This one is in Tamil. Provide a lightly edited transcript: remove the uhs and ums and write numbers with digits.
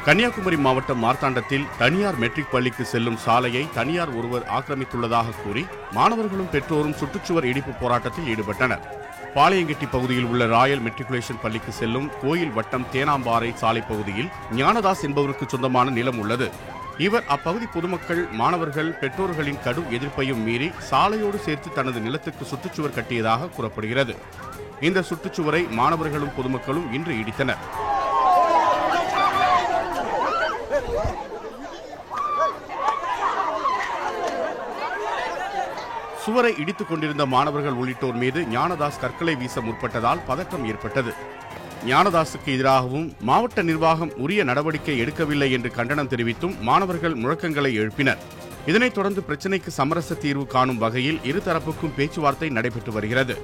கன்னியாகுமரி மாவட்டம் மார்த்தாண்டத்தில் தனியார் மெட்ரிக் பள்ளிக்கு செல்லும் சாலையை தனியார் ஒருவர் ஆக்கிரமித்துள்ளதாக கூறி மாணவர்களும் பெற்றோரும் சுற்றுச்சுவர் இடிப்பு போராட்டத்தில் ஈடுபட்டனர். பாளையங்கெட்டி பகுதியில் உள்ள ராயல் மெட்ரிகுலேஷன் பள்ளிக்கு செல்லும் கோயில் வட்டம் தேனாம்பாறை சாலை பகுதியில் ஞானதாஸ் என்பவருக்கு சொந்தமான நிலம் உள்ளது. இவர் அப்பகுதி பொதுமக்கள், மாணவர்கள், பெற்றோர்களின் கடும் எதிர்ப்பையும் மீறி சாலையோடு சேர்த்து தனது நிலத்துக்கு சுற்றுச்சுவர் கட்டியதாக கூறப்படுகிறது. இந்த சுற்றுச்சுவரை மாணவர்களும் பொதுமக்களும் இன்று இடித்தனர். சுவரை இடித்துக் கொண்டிருந்த மாணவர்கள் உள்ளிட்டோர் மீது ஞானதாஸ் கற்களை வீச முற்பட்டதால் பதற்றம் ஏற்பட்டது. ஞானதாஸுக்கு எதிராகவும் மாவட்ட நிர்வாகம் உரிய நடவடிக்கை எடுக்கவில்லை என்று கண்டனம் தெரிவித்தும் மாணவர்கள் முழக்கங்களை எழுப்பினர். இதனைத் தொடர்ந்து பிரச்சினைக்கு சமரச தீர்வு காணும் வகையில் இருதரப்புக்கும் பேச்சுவார்த்தை நடைபெற்று வருகிறது.